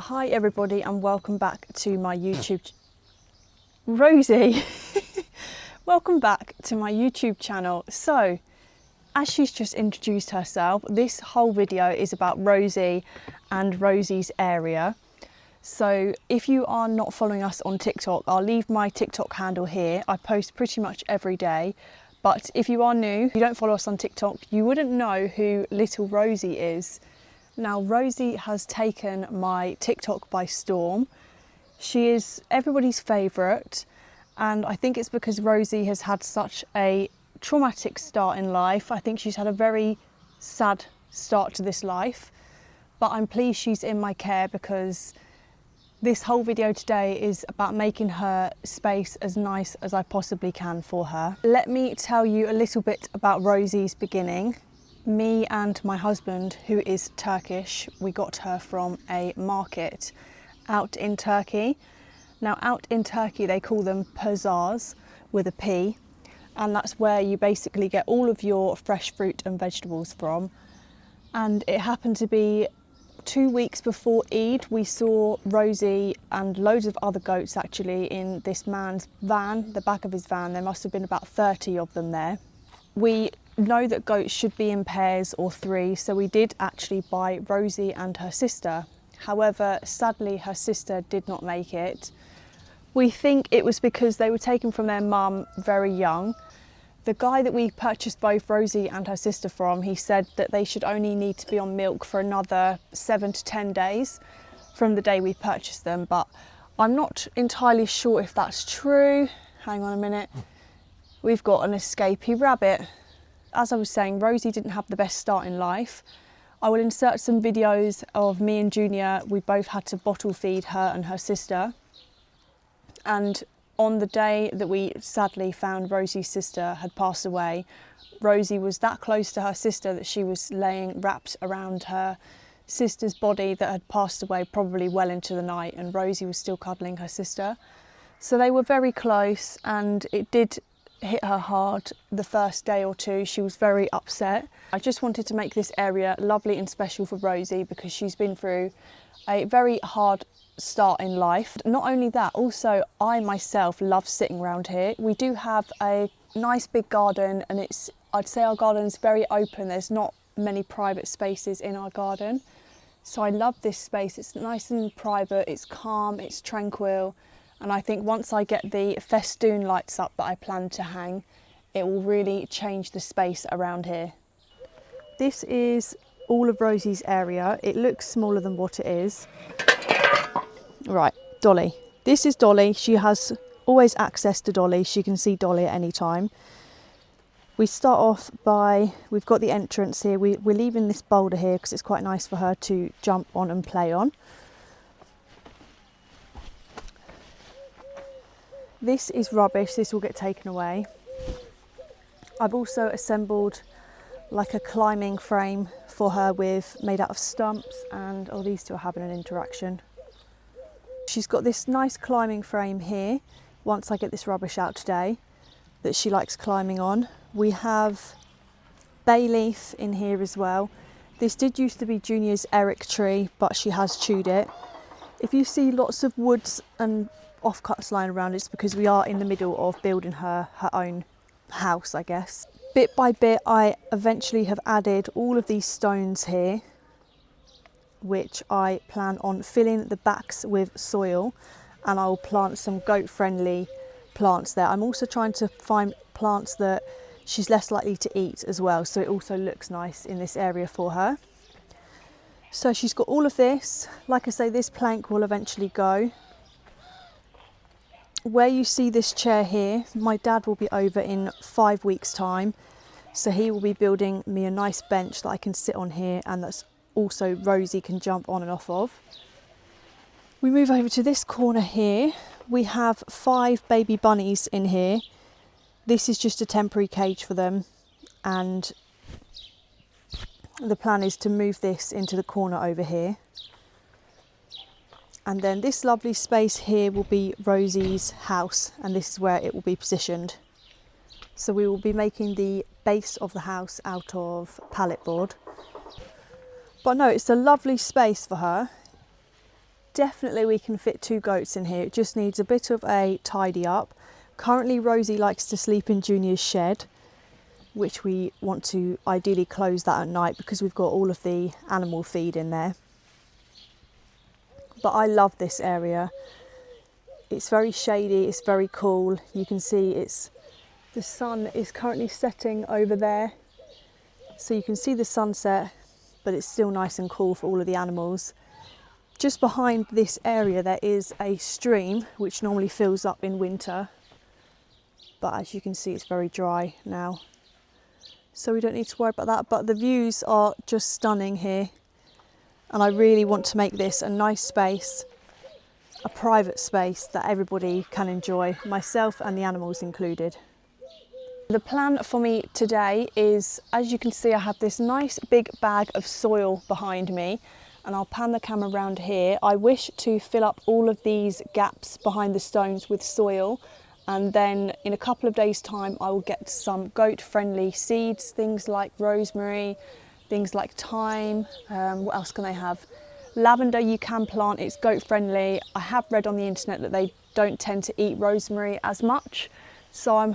Hi everybody and welcome back to my YouTube Rosie welcome back to my YouTube channel. So as she's just introduced herself, this whole video is about Rosie and Rosie's area. So if you are not following us on TikTok, I'll leave my TikTok handle here. I post pretty much every day, but if you are new, you don't follow us on TikTok, you wouldn't know who little Rosie is. Now, Rosie has taken my TikTok by storm. She is everybody's favourite, and I think it's because Rosie has had such a traumatic start in life. I think she's had a very sad start to this life, but I'm pleased she's in my care because this whole video today is about making her space as nice as I possibly can for her. Let me tell you a little bit about Rosie's beginning. Me and my husband, who is Turkish, we got her from a market out in Turkey. Now out in Turkey they call them pazars with a P, and that's where you basically get all of your fresh fruit and vegetables from. And it happened to be 2 weeks before Eid, we saw Rosie and loads of other goats actually in this man's van, the back of his van. There must have been about 30 of them there. We know that goats should be in pairs or three, so we did actually buy Rosie and her sister. However, sadly her sister did not make it. We think it was because they were taken from their mum very young. The guy that we purchased both Rosie and her sister from, he said that they should only need to be on milk for another 7 to 10 days from the day we purchased them, but I'm not entirely sure if that's true. Hang on a minute. We've got an escapee rabbit. As I was saying, Rosie didn't have the best start in life. I will insert some videos of me and Junior. We both had to bottle feed her and her sister. And on the day that we sadly found Rosie's sister had passed away, Rosie was that close to her sister that she was laying wrapped around her sister's body that had passed away probably well into the night, and Rosie was still cuddling her sister. So they were very close, and it did hit her hard the first day or two. She was very upset. I just wanted to make this area lovely and special for Rosie because she's been through a very hard start in life. Not only that, also I myself love sitting around here. We do have a nice big garden, and I'd say our garden's very open. There's not many private spaces in our garden. So I love this space. It's nice and private, it's calm, it's tranquil. And I think once I get the festoon lights up that I plan to hang, it will really change the space around here. This is all of Rosie's area. It looks smaller than what it is. Right, Dolly. This is Dolly. She has always access to Dolly. She can see Dolly at any time. We start off by, we've got the entrance here. We're leaving this boulder here because it's quite nice for her to jump on and play on. This is rubbish, this will get taken away. I've also assembled like a climbing frame for her made out of stumps, and these two are having an interaction. She's got this nice climbing frame here, once I get this rubbish out today, that she likes climbing on. We have bay leaf in here as well. This did used to be Junior's Eric tree, but she has chewed it. If you see lots of woods and offcuts lying around, it's because we are in the middle of building her own house, I guess. Bit by bit I eventually have added all of these stones here, which I plan on filling the backs with soil, and I will plant some goat friendly plants there. I'm also trying to find plants that she's less likely to eat as well, so it also looks nice in this area for her. So she's got all of this. Like I say, this plank will eventually go. Where you see this chair here, my dad will be over in 5 weeks' time, so he will be building me a nice bench that I can sit on here, and that's also Rosie can jump on and off of. We move over to this corner here. We have 5 baby bunnies in here. This is just a temporary cage for them, and the plan is to move this into the corner over here. And then this lovely space here will be Rosie's house, and this is where it will be positioned. So we will be making the base of the house out of pallet board. But no, it's a lovely space for her. definitely we can fit 2 goats in here. It just needs a bit of a tidy up. Currently Rosie likes to sleep in Junior's shed, which we want to ideally close that at night because we've got all of the animal feed in there. But I love this area. It's very shady, it's very cool. You can see the sun is currently setting over there. So you can see the sunset, but it's still nice and cool for all of the animals. Just behind this area there is a stream which normally fills up in winter. But as you can see, it's very dry now. So we don't need to worry about that. But the views are just stunning here. And I really want to make this a nice space, a private space that everybody can enjoy, myself and the animals included. The plan for me today is, as you can see, I have this nice big bag of soil behind me, and I'll pan the camera around here. I wish to fill up all of these gaps behind the stones with soil, and then in a couple of days' time I will get some goat friendly seeds, things like rosemary, things like thyme. What else can they have? Lavender you can plant, it's goat friendly. I have read on the internet that they don't tend to eat rosemary as much, so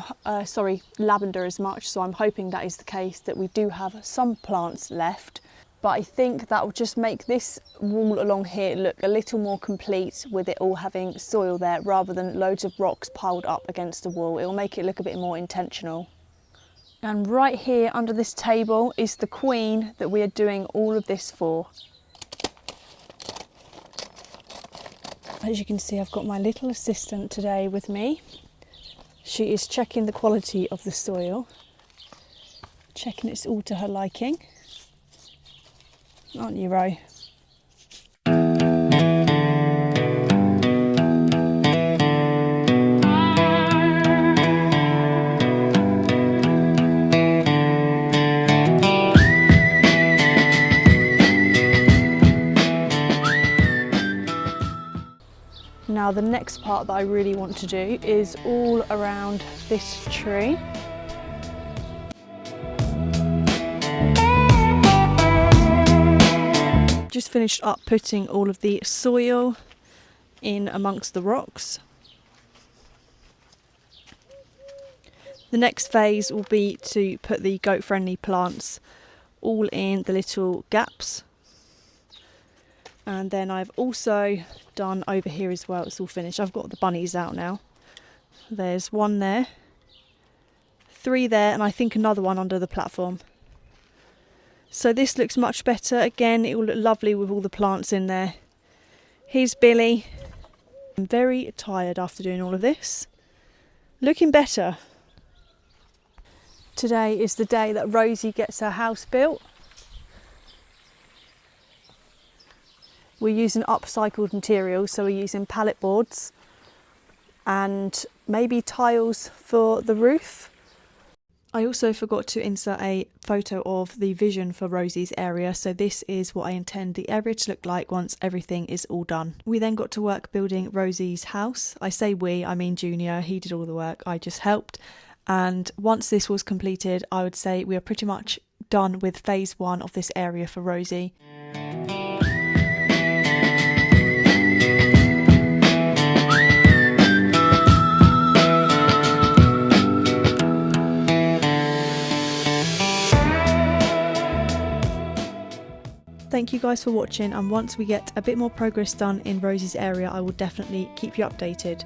lavender as much, so I'm hoping that is the case, that we do have some plants left. But I think that will just make this wall along here look a little more complete with it all having soil there rather than loads of rocks piled up against the wall. It will make it look a bit more intentional. And right here under this table is the queen that we are doing all of this for. As you can see, I've got my little assistant today with me. She is checking the quality of the soil, checking it's all to her liking. Aren't you, Ro? Now the next part that I really want to do is all around this tree. Just finished up putting all of the soil in amongst the rocks. The next phase will be to put the goat friendly plants all in the little gaps. And then I've also done over here as well, it's all finished. I've got the bunnies out now. There's 1 there, 3 there, and I think another one under the platform. So this looks much better. Again, it will look lovely with all the plants in there. Here's Billy. I'm very tired after doing all of this. Looking better. Today is the day that Rosie gets her house built. We're using upcycled materials, so we're using pallet boards and maybe tiles for the roof. I also forgot to insert a photo of the vision for Rosie's area, so this is what I intend the area to look like once everything is all done. We then got to work building Rosie's house. I say we, I mean Junior, he did all the work, I just helped. And once this was completed, I would say we are pretty much done with phase 1 of this area for Rosie. Thank you guys for watching, and once we get a bit more progress done in Rosie's area, I will definitely keep you updated.